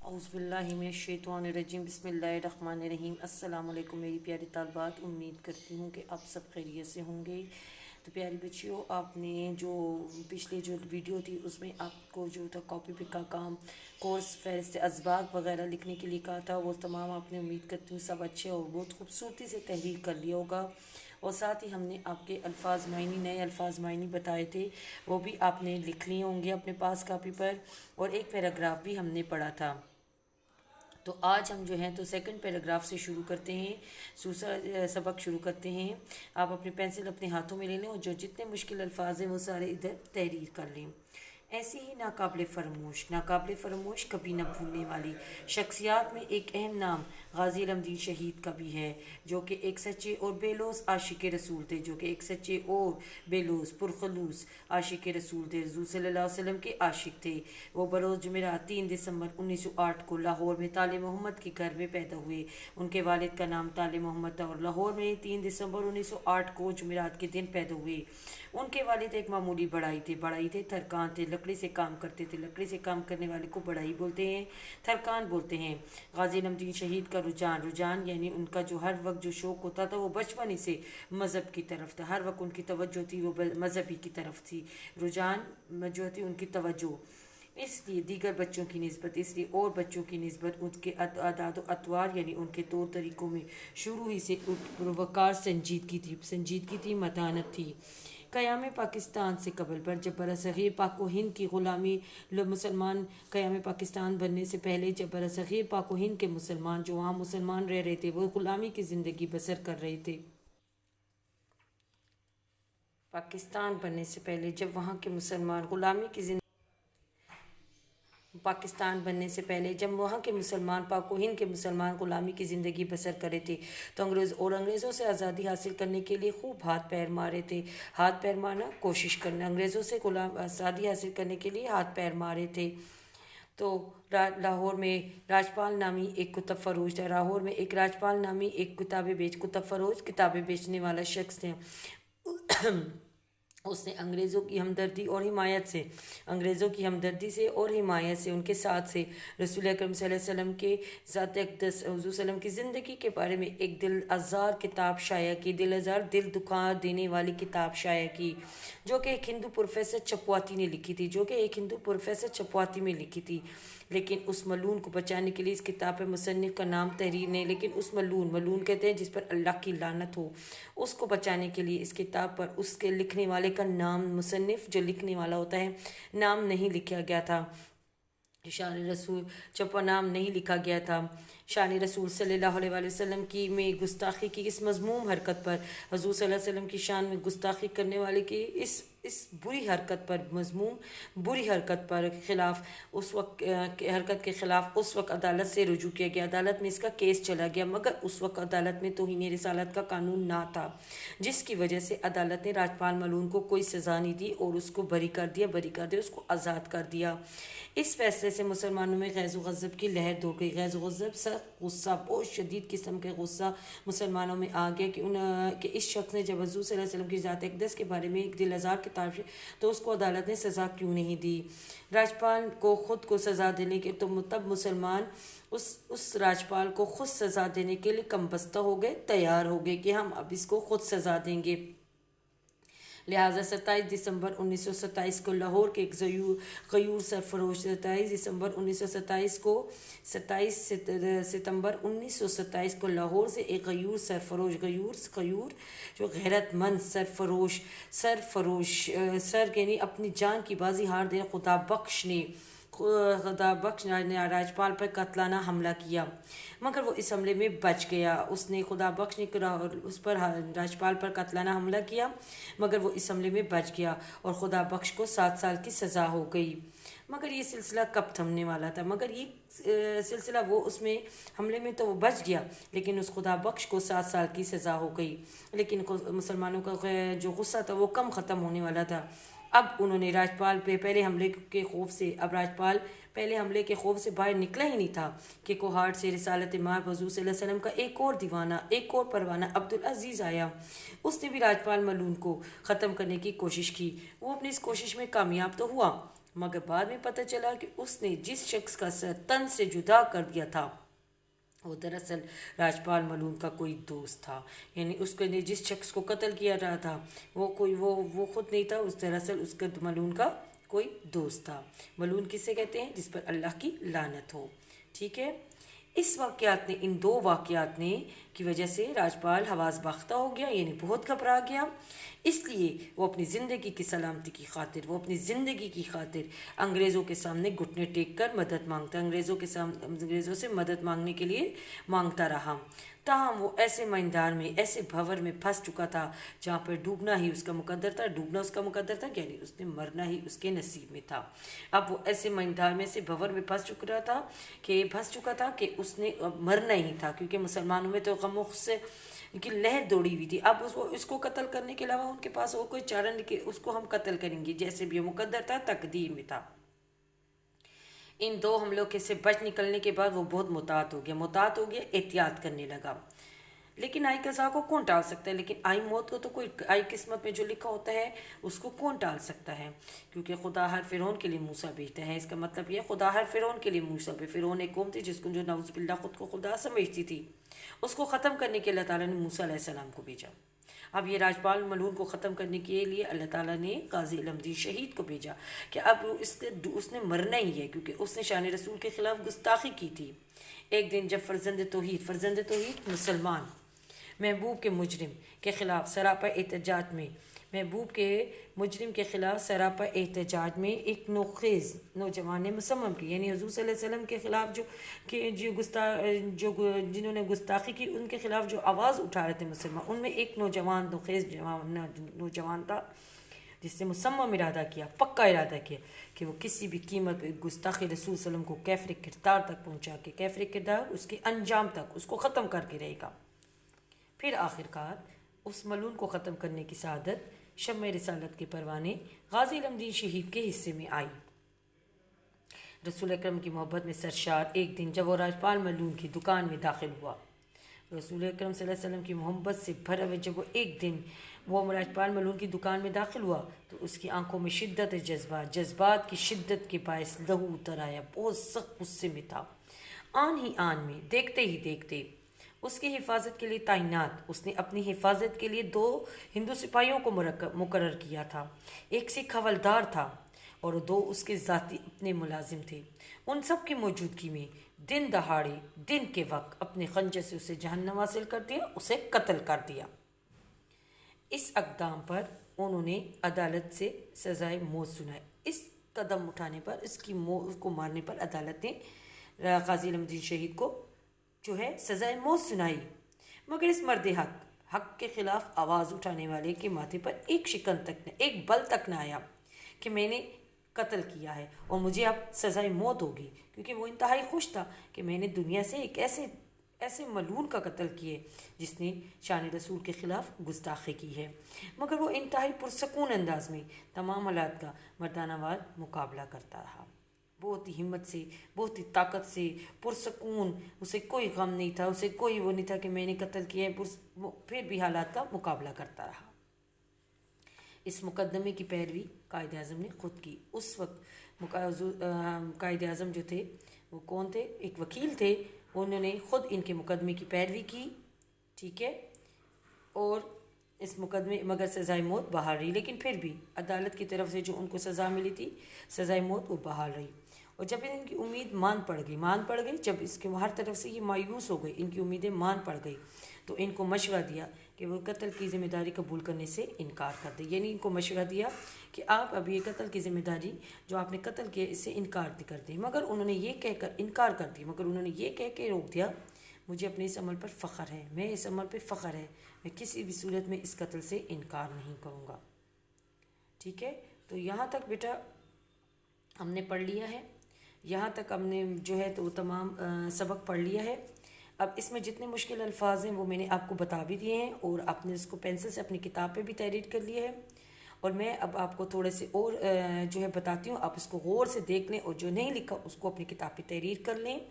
اعوذ باللہ من الشیطان الرجیم بسم اللہ الرحمن الرحیم۔ السلام علیکم میری پیاری طالبات، امید کرتی ہوں کہ آپ سب خیریت سے ہوں گے۔ تو پیاری بچیوں، آپ نے جو پچھلے جو ویڈیو تھی اس میں آپ کو جو تھا کاپی پہ کا کام، کورس فہرست اسباق وغیرہ لکھنے کے لیے کہا تھا، وہ تمام آپ نے امید کرتی ہوں سب اچھے اور بہت خوبصورتی سے تحریر کر لیا ہوگا۔ اور ساتھ ہی ہم نے آپ کے الفاظ معنی، نئے الفاظ معنی بتائے تھے، وہ بھی آپ نے لکھ لیے ہوں گے اپنے پاس کاپی پر، اور ایک پیراگراف بھی ہم نے پڑھا تھا۔ تو آج ہم جو ہیں تو سیکنڈ پیراگراف سے شروع کرتے ہیں، دوسرا سبق شروع کرتے ہیں۔ آپ اپنی پینسل اپنے ہاتھوں میں لے لیں اور جو جتنے مشکل الفاظ ہیں وہ سارے ادھر تحریر کر لیں۔ ایسی ہی ناقابل فراموش، ناقابل فراموش کبھی نہ بھولنے والی شخصیات میں ایک اہم نام غازی علم دین شہید کا بھی ہے، جو کہ ایک سچے اور بے لوث عاشق رسول تھے، جو کہ ایک سچے اور بے لوث پرخلوص عاشق رسول تھے، حضور صلی اللہ علیہ وسلم کے عاشق تھے۔ وہ بروز جمعرات 3 دسمبر 1908 کو لاہور میں طالع محمد کے گھر میں پیدا ہوئے۔ ان کے والد کا نام طالع محمد تھا اور لاہور میں 3 دسمبر 1908 کو جمعرات کے دن پیدا ہوئے۔ ان کے والد ایک معمولی بڑھائی تھے، ترکان تھے، لکڑی سے کام کرتے تھے۔ لکڑی سے کام کرنے والے کو بڑھائی بولتے ہیں، ترکان بولتے ہیں۔ غازی علم دین شہید کا رجحان یعنی ان کا جو ہر وقت جو شوق ہوتا تھا وہ بچپن ہی سے مذہب کی طرف تھا، ہر وقت ان کی توجہ تھی وہ مذہب ہی کی طرف تھی، رجحان جو تھی ان کی توجہ۔ اس لیے دیگر بچوں کی نسبت، اس لیے اور بچوں کی نسبت ان کے عادات و اطوار یعنی ان کے طور طریقوں میں شروع ہی سے وقار، سنجیدگی تھی، متانت تھی۔ قیام پاکستان سے قبل پر جب برصغیر پاک و ہند کی غلامی قیام پاکستان بننے سے پہلے جب برصغیر پاک و ہند کے مسلمان جو وہاں مسلمان رہ رہے تھے وہ غلامی کی زندگی بسر کر رہے تھے۔ پاکستان بننے سے پہلے جب وہاں کے مسلمان غلامی کی زندگی پاکستان بننے سے پہلے جب وہاں کے مسلمان پاک و ہند کے مسلمان غلامی کی زندگی بسر کرے تھے تو انگریزوں سے آزادی حاصل کرنے کے لیے خوب ہاتھ پیر مارے تھے۔ ہاتھ پیر مارنا، کوشش کرنا، انگریزوں سے آزادی حاصل کرنے کے لیے ہاتھ پیر مارے تھے۔ تو لاہور میں راجپال نامی ایک کتب فروش تھا، لاہور میں ایک راجپال نامی ایک کتب فروش کتابیں بیچنے والا شخص تھے۔ اس نے انگریزوں کی ہمدردی سے اور حمایت سے ان کے ساتھ سے رسول اکرم صلی اللہ علیہ وسلم کے ذات اقدس حضور صلی اللہ علیہ وسلم کی زندگی کے بارے میں ایک دل آزار کتاب شائع کی، دل دکھا دینے والی کتاب شائع کی، جو کہ ایک ہندو پروفیسر چپواتی نے لکھی تھی، لیکن اس ملعون کو بچانے کے لیے اس کتاب پہ مصنف کا نام تحریر نہیں، لیکن اس ملعون کہتے ہیں جس پر اللہ کی لعنت ہو، اس کو بچانے کے لیے اس کتاب پر اس کے لکھنے والے کا نام، مصنف جو لکھنے والا ہوتا ہے، نام نہیں لکھا گیا تھا، شان رسول چپا نام نہیں لکھا گیا تھا۔ شان رسول صلی اللہ علیہ وسلم کی میں گستاخی کی اس مذموم حرکت پر، حضور صلی اللہ علیہ وسلم کی شان میں گستاخی کرنے والے کی اس بری حرکت پر، بری حرکت پر خلاف اس وقت حرکت کے خلاف اس وقت عدالت سے رجوع کیا گیا، عدالت میں اس کا کیس چلا گیا، مگر اس وقت عدالت میں توہین رسالت کا قانون نہ تھا، جس کی وجہ سے عدالت نے راجپال ملعون کو کوئی سزا نہیں دی اور اس کو بری کر دیا، اس کو آزاد کر دیا۔ اس فیصلے سے مسلمانوں میں غیظ و غضب کی لہر دوڑ گئی، غیظ و غضب، سخت غصہ، بہت شدید قسم کا غصہ مسلمانوں میں آ گیا کہ اس شخص نے جب حضور صلی اللہ علیہ وسلم کی ذات اقدس کے بارے میں ایک دل آزار کتاب تو اس کو عدالت نے سزا کیوں نہیں دی۔ راجپال کو خود کو سزا دینے کے تو تب مسلمان اس راجپال کو خود سزا دینے کے لیے کم بستہ ہو گئے، تیار ہو گئے کہ ہم اب اس کو خود سزا دیں گے۔ لہٰذا 27 دسمبر 1927 کو لاہور کے ایک غیور سرفروش 27 ستمبر 1927 کو لاہور سے ایک غیور سرفروش جو غیرت مند سر یعنی اپنی جان کی بازی ہار دے خدا بخش نے راجپال پر قاتلانہ حملہ کیا، مگر وہ اس حملے میں بچ گیا۔ خدا بخش نے اس پر راجپال پر قاتلانہ حملہ کیا، مگر وہ اس حملے میں بچ گیا اور خدا بخش کو 7 سال کی سزا ہو گئی۔ مگر یہ سلسلہ کب تھمنے والا تھا؟ وہ اس میں حملے میں تو وہ بچ گیا، لیکن اس خدا بخش کو 7 سال کی سزا ہو گئی، لیکن مسلمانوں کا جو غصہ تھا وہ کم ختم ہونے والا تھا۔ اب انہوں نے راجپال پہ پہلے حملے کے خوف سے باہر نکلا ہی نہیں تھا کہ کوہاٹ سے رسالت مآب حضور صلی اللہ علیہ وسلم کا ایک اور پروانہ عبدالعزیز آیا۔ اس نے بھی راجپال ملعون کو ختم کرنے کی کوشش کی، وہ اپنی اس کوشش میں کامیاب تو ہوا، मगर बाद में पता चला कि उसने जिस शख्स का सर तन से जुदा कर दिया था वो दरअसल राजपाल मलून का कोई दोस्त था। यानी उसको ने जिस शख्स को कत्ल किया रहा था वो कोई वो खुद नहीं था, उस दरअसल उसका मलून का कोई दोस्त था। मलून किसे कहते हैं? जिस पर अल्लाह की लानत हो। ठीक है। इस वाक़यात ने इन दो वाक़यात ने की वजह से राजपाल हवास बाख्ता हो गया, यानी बहुत घबरा गया। इसलिए वो अपनी ज़िंदगी की सलामती की खातिर, वो अपनी ज़िंदगी की खातिर अंग्रेज़ों के सामने घुटने टेक कर मदद मांगता, अंग्रेज़ों से मदद मांगने के लिए मांगता रहा। ताहम वो ऐसे मैदान में, ऐसे भंवर में फंस चुका था जहाँ पर डूबना ही उसका मुकद्दर था, डूबना उसका मुकद्दर था, यानी उसने मरना ही उसके नसीब में था। अब वो ऐसे मैदान में से भंवर में फंस चुका था कि उसने अब मरना ही था, क्योंकि मुसलमानों में तो गम से की लहर दौड़ी हुई थी। अब उसको कत्ल करने के अलावा उनके पास वो कोई चारा नहीं कि उसको हम कत्ल करेंगे, जैसे भी मुकद्दर था, तकदीर में था। इन दो हमलों के से बच निकलने के बाद वो बहुत मुतात हो गया, एहतियात करने लगा। लेकिन आई कज़ा को कौन टाल सकता है? लेकिन आई मौत को तो कोई, आई किस्मत में जो लिखा होता है उसको कौन टाल सकता है? क्योंकि खुदा हर फ़िरौन के लिए मूसा भेजता है। इसका मतलब ये खुदा हर फ़िरौन के लिए मूसा भेज। फ़िरौन एक कौम थी जिसको जो नाउज़ुबिल्लाह खुद को खुदा समझती थी, उसको ख़त्म करने के अल्लाह ताला ने मूसा अलैहिस्सलाम को भेजा। अब ये राजपाल मलून को ख़त्म करने के लिए अल्लाह ताला ने गाजी इल्मुद्दीन शहीद को भेजा कि अब उसने मरना ही है, क्योंकि उसने शान रसूल के ख़िलाफ़ गुस्ताखी की थी। एक दिन जब फ़र्जंद तौहीद मुसलमान महबूब के मुजरिम के ख़िलाफ़ सरापा एहतजाज में, एक नोखेज़ नौजवान ने मुसम्मम की, यानी हुज़ूर सल्लल्लाहु अलैहि वसल्लम के ख़िलाफ़ जिन्होंने गुस्ताखी की, उनके ख़िलाफ़ जो आवाज़ उठा रहे थे मुसलमान, उनमें एक नौखेज़ नौजवान था जिसने मुसम्मम इरादा किया, पक्का इरादा किया कि वो किसी भी कीमत पर गुस्ताखी रसूल सल्लल्लाहु अलैहि वसल्लम को कैफ़र किरदार तक पहुँचा के, कैफ़र किरदार उसके अंजाम तक उसको ख़त्म करके रहेगा। फिर आखिरकार उस मलून को ख़त्म करने की सआदत शम्म रिसालत के परवाने गाजी इल्मुद्दीन शहीद के हिस्से में आई। रसूल अकरम की मोहब्बत में सरशार एक दिन जब वो राजपाल मलून की दुकान में दाखिल हुआ, रसूल अकरम सल्लल्लाहु अलैहि वसल्लम की मोहब्बत से भरा हुआ जब वो एक दिन वो राजपाल मलून की दुकान में दाखिल हुआ तो उसकी आंखों में शिद्दत जज्बात की शिद्दत के बायस लहू उतर आया। बहुत सख्त गुस्से में था। आन में देखते ही देखते उसकी हिफाजत के लिए तैनात, उसने अपनी हिफाजत के लिए 2 हिंदू सिपाहियों को मुकर्रर किया था। एक सिख हवलदार था और 2 उसके ज़ाती अपने मुलाजिम थे। उन सब की मौजूदगी में दिन दहाड़े, दिन के वक्त अपने खंजर से उसे जहन्नम हासिल कर दिया, उसे कत्ल कर दिया। इस अक़दाम पर उन्होंने अदालत से सज़ाए मौत सुनाई। इस कदम उठाने पर, उसको मारने पर अदालत ने गाजी इल्मुद्दीन शहीद को जो है सज़ाए मौत सुनाई। मगर इस मर्द हक के ख़िलाफ़ आवाज़ उठाने वाले के माथे पर एक बल तक न आया कि मैंने कत्ल किया है और मुझे अब सज़ाए मौत होगी, क्योंकि वो इंतहाई खुश था कि मैंने दुनिया से एक ऐसे मलून का कत्ल किए जिसने शान रसूल के ख़िलाफ़ गुस्ताखी की है। मगर वो इंतहाई पुरसकून अंदाज में तमाम हालात का मर्दानावार मुकाबला करता रहा, बहुत ही हिम्मत से, बहुत ही ताकत से, पुरसकून। उसे कोई गम नहीं था, उसे कोई वो नहीं था कि मैंने कत्ल किया है, फिर भी हालात का मुकाबला करता रहा। इस मुकदमे की पैरवी कायद आज़म ने खुद की। उस वक्त कायद आज़म जो थे वो कौन थे? एक वकील थे। उन्होंने खुद इनके मुकदमे की पैरवी की, ठीक है, और इस मुकदमे मगर सज़ाए मौत बहाल रही। लेकिन फिर भी अदालत की तरफ से जो उनको सज़ा मिली थी, सज़ाए मौत, वो बहाल रही। और जब इनकी उम्मीद मान पड़ गई, जब इसके हर तरफ से ये मायूस हो गई, इनकी उम्मीदें मान पड़ गई, तो इनको मशवरा दिया कि वो कत्ल की ज़िम्मेदारी कबूल करने से इनकार कर दे। यानी इनको मशवरा दिया कि आप अब ये कत्ल की ज़िम्मेदारी जो आपने कत्ल किया इससे इनकार कर दें। मगर उन्होंने ये कहकर इनकार कर दिया, मगर उन्होंने ये कह के रोक दिया, मुझे अपने इस अमल पर फ़ख्र है, मैं किसी भी सूरत में इस कत्ल से इनकार नहीं करूँगा। ठीक है, तो यहाँ तक बेटा हमने पढ़ लिया है। यहाँ तक हमने जो है तो तमाम सबक पढ़ लिया है। अब इसमें जितने मुश्किल अल्फाज हैं वो मैंने आपको बता भी दिए हैं और आपने इसको पेंसिल से अपनी किताब पे भी तहरीर कर लिया है। और मैं अब आपको थोड़े से और जो है बताती हूँ, आप इसको गौर से देख लें और जो नहीं लिखा उसको अपनी किताब पे तहरीर कर लें।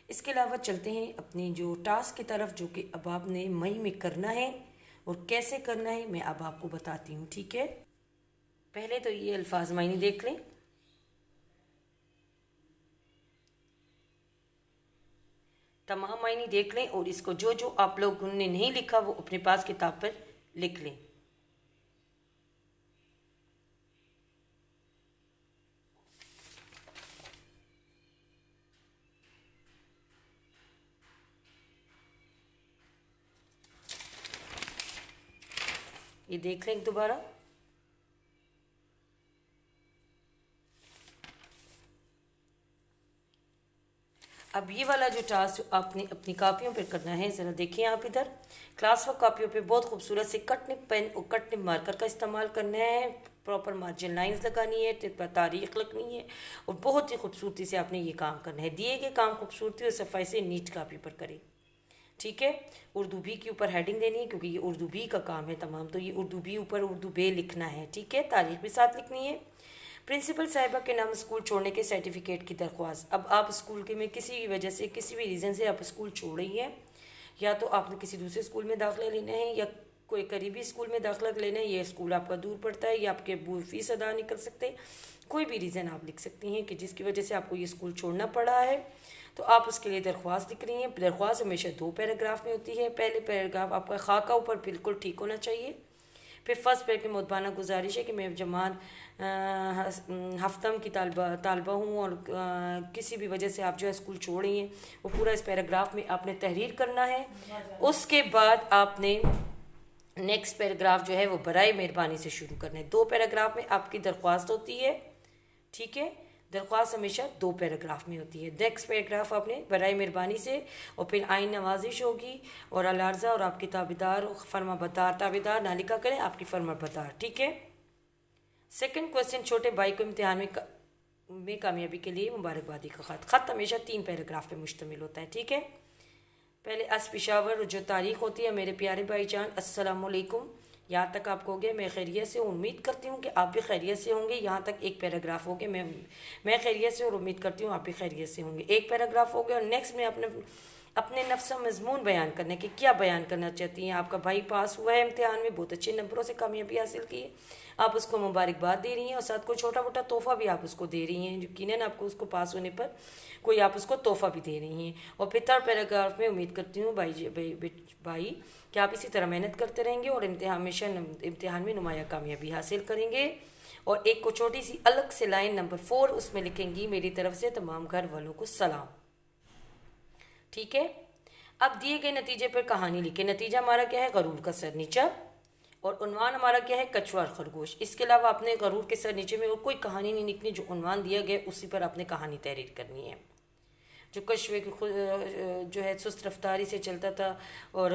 इसके अलावा चलते हैं अपनी जो टास्क की तरफ, जो कि अब आपने मई में करना है और कैसे करना है मैं अब आपको बताती हूँ। ठीक है, पहले तो ये अल्फाज मायने देख लें। तमाम मायने देख लें और इसको जो जो आप लोगों ने नहीं लिखा वो अपने पास किताब पर लिख लें। ये देख लें दोबारा। अब ये वाला जो टास्क आपने अपनी कापियों पर करना है, ज़रा देखिए आप इधर क्लास वर्क कापियों पे बहुत खूबसूरत से कट निब पेन और कट निब मार्कर का इस्तेमाल करना है। प्रॉपर मार्जिन लाइंस लगानी है, तारीख लिखनी है और बहुत ही खूबसूरती से आपने ये काम करना है। दिए गए काम खूबसूरती और सफाई से नीट कापी पर करें, ठीक है। उर्दू बी के ऊपर हेडिंग देनी है क्योंकि ये उर्दू बी का काम है तमाम, तो ये उर्दू बी ऊपर उर्दू बे लिखना है, ठीक है। तारीख भी साथ लिखनी है। प्रिंसिपल साहिबा के नाम स्कूल छोड़ने के सर्टिफिकेट की दरख्वास्त। अब आप स्कूल के में किसी भी वजह से किसी भी रीज़न से आप स्कूल छोड़ रही हैं, या तो आपने किसी दूसरे स्कूल में दाखिला लेना है या कोई करीबी स्कूल में दाखिला लेना है, ये स्कूल आपका दूर पड़ता है या आपके अब्बू फीस अदा नहीं कर सकते, कोई भी रीज़न आप लिख सकती हैं कि जिसकी वजह से आपको ये स्कूल छोड़ना पड़ा है, तो आप उसके लिए दरख्वास्त लिख रही हैं। दरख्वास्त हमेशा 2 पैराग्राफ में होती है। पहले पैराग्राफ आपका खाका ऊपर बिल्कुल ठीक होना चाहिए। फिर फर्स्ट पैर की मुतबाना गुजारिश है कि मैं जमान हफ्तम की तालबा हूँ और किसी भी वजह से आप जो है स्कूल छोड़ रही हैं, वो पूरा इस पैराग्राफ में आपने तहरीर करना है। उसके बाद आपने नेक्स्ट पैराग्राफ जो है वो बराए मेहरबानी से शुरू करना है। 2 पैराग्राफ में आपकी दरख्वास्त होती है, ठीक है। दरख्वास्त हमेशा 2 पैराग्राफ में होती है। नेक्स्ट पैराग्राफ आपने बराए मेहरबानी से और फिर आइन नवाजिश होगी और अलार्जा और आपकी ताबेदार फरमा बदार, ताबेदार ना लिखा करें, आपकी फरमा बदार, ठीक है। सेकंड क्वेश्चन, छोटे भाई को इम्तिहान में कामयाबी के लिए मुबारकबादी का ख़त। ख़त हमेशा 3 पैराग्राफ पे मुश्तमिल होता है, ठीक है। पहले अस पेशावर जो तारीख़ होती है, मेरे प्यारे भाईजान अस्सलाम वालेकुम, यहाँ तक आपको हो गया। मैं खैरियत से उम्मीद करती हूँ कि आप भी खैरियत से होंगे। यहाँ तक एक पैराग्राफ हो गया। मैं खैरियत से और उम्मीद करती हूँ आप भी खैरियत से होंगे। एक पैराग्राफ हो गया और नेक्स्ट में अपने नफ्स मजमून बयान करने के क्या बयान करना चाहती हैं। आपका भाई पास हुआ है इम्तिहान में, बहुत अच्छे नंबरों से कामयाबी हासिल की है, आप उसको मुबारकबाद दे रही हैं और साथ कोई छोटा मोटा तोहफ़ा भी आप उसको दे रही हैं। यकीनन आपको उसको पास होने पर कोई आप उसको तोहफ़ा भी दे रही हैं। और फिर थर्ड पैराग्राफ में उम्मीद करती हूँ भाई कि आप इसी तरह मेहनत करते रहेंगे और हमेशा इम्तिहान में नुमाया कामयाबी हासिल करेंगे। और एक को छोटी सी अलग से लाइन नंबर 4 उसमें लिखेंगी, मेरी तरफ से तमाम घर वालों को सलाम, ठीक है। अब दिए गए नतीजे पर कहानी लिखे। नतीजा हमारा क्या है, गरूर का सर नीचा, और उन्वान हमारा क्या है, कछुआ और खरगोश। इसके अलावा आपने गरूर के सर नीचे में और कोई कहानी नहीं लिखनी, जो उन्वान दिया गया उसी पर आपने कहानी तहरीर करनी है। जो कछुए की जो है सुस्त रफ्तारी से चलता था और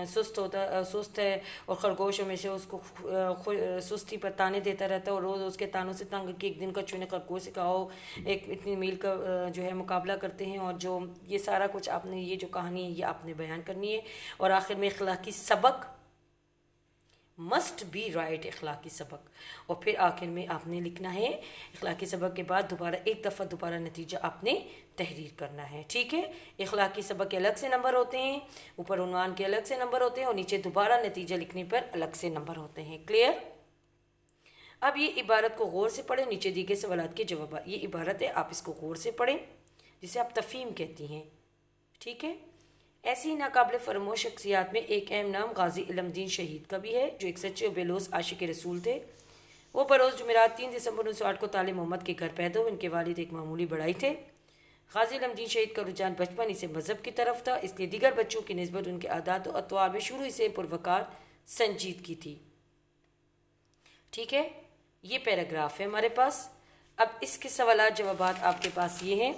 सुस्त है, और खरगोश हमेशा उसको सुस्ती पर ताने देता रहता है और रोज़ उसके तानों से तंग कि एक दिन कछुए ने खरगोश से कहा हो एक इतनी मील का जो है मुकाबला करते हैं। और जो ये सारा कुछ आपने ये जो कहानी है ये आपने बयान करनी है। और आखिर में इखलाकी सबक, मस्ट बी राइट, इखलाकी सबक। और फिर आखिर में आपने लिखना है इखलाकी सबक के बाद दोबारा एक दफ़ा दोबारा नतीजा आपने तहरीर करना है, ठीक है। इखलाकी सबक के अलग से नंबर होते हैं, ऊपर उन्वान के अलग से नंबर होते हैं और नीचे दोबारा नतीजा लिखने पर अलग से नंबर होते हैं। क्लियर। अब ये इबारत को गौर से पढ़ें, नीचे दिए गए सवालात के जवाब। ये इबारत है, आप इसको गौर से पढ़ें, जिसे आप तफहीम कहती हैं, ठीक है। ऐसी ही नाकाबिल फरमोश शख्सियात में एक अहम नाम गाजी इल्मुद्दीन शहीद का भी है, जो एक सच्चे बेलोस आशिक रसूल थे। वो बरोज़ जुमेरात 3 दिसंबर 1908 को ताले मोहम्मद के घर पैदा हुए। इनके वालिद एक मामूली बढ़ाई थे। गाजी इल्मुद्दीन शहीद का रुझान बचपन ही से मज़हब की तरफ था, इसलिए दीगर बच्चों की निस्बत उनके आदात और अतवार में शुरू से पुरवकार संजीदगी थी, ठीक है। ये पैराग्राफ है हमारे पास। अब इसके सवालात जवाबात आपके पास ये हैं।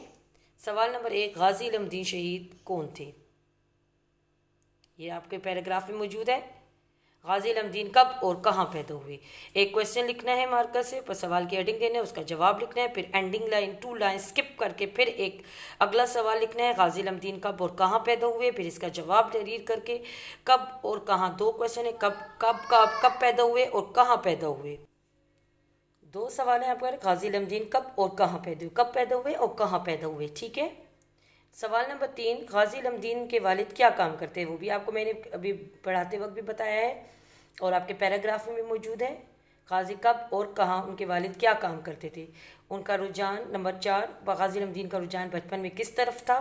सवाल नंबर 1, गाजी इल्मुद्दीन शहीद कौन थे, ये आपके पैराग्राफ में मौजूद है। गाजी इल्मुद्दीन कब और कहाँ पैदा हुए। एक क्वेश्चन लिखना है मार्कर से, पर सवाल की हेडिंग देना है, उसका जवाब लिखना है, फिर एंडिंग लाइन 2 लाइन स्किप करके फिर एक अगला सवाल लिखना है, गाजी इल्मुद्दीन कब और कहाँ पैदा हुए, फिर इसका जवाब तहरीर करके कब और कहाँ। 2 क्वेश्चन है, कब पैदा हुए और कहाँ पैदा हुए। 2 सवाल हैं आपके, गाजी इल्मुद्दीन कब और कहाँ पैदा हुए, कब पैदा हुए और कहाँ पैदा हुए, ठीक है। सवाल नंबर 3, गाजी इल्मुद्दीन के वालिद क्या काम करते हैं, वो भी आपको मैंने अभी पढ़ाते वक्त भी बताया है और आपके पैराग्राफ में भी मौजूद है। गाजी कब और कहाँ उनके वालिद क्या काम करते थे। उनका रुझान नंबर 4, गाजी इल्मुद्दीन का रुझान बचपन में किस तरफ था।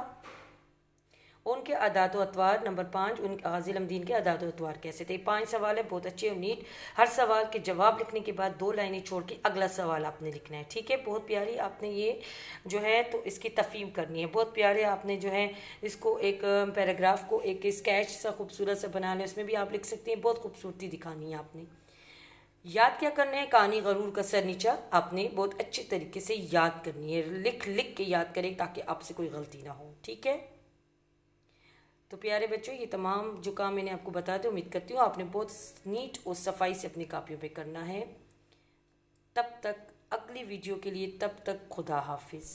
ان کے عادات و اطوار۔ نمبر 5، ان غازی الحمدین کے عادات و اطوار کیسے تھے۔ 5 سوال ہے، بہت اچھے اور نیٹ۔ ہر سوال کے جواب لکھنے کے بعد 2 لائنیں چھوڑ کے اگلا سوال آپ نے لکھنا ہے، ٹھیک ہے۔ بہت پیاری آپ نے یہ جو ہے تو اس کی تفہیم کرنی ہے، بہت پیارے آپ نے جو ہے اس کو ایک پیراگراف کو ایک اسکیچ سا خوبصورت سا بنا لیں، اس میں بھی آپ لکھ سکتی ہیں، بہت خوبصورتی دکھانی ہے آپ نے۔ یاد کیا کرنا ہے، کہانی غرور کا سر نیچہ آپ نے بہت اچھے طریقے سے یاد کرنی ہے، لکھ لکھ کے یاد کریں تاکہ آپ سے کوئی غلطی نہ ہو، ٹھیک ہے۔ تو پیارے بچوں، یہ تمام جو کام میں نے آپ کو بتا دیا، امید کرتی ہوں آپ نے بہت نیٹ اور صفائی سے اپنی کاپیوں پہ کرنا ہے۔ تب تک اگلی ویڈیو کے لیے، تب تک خدا حافظ۔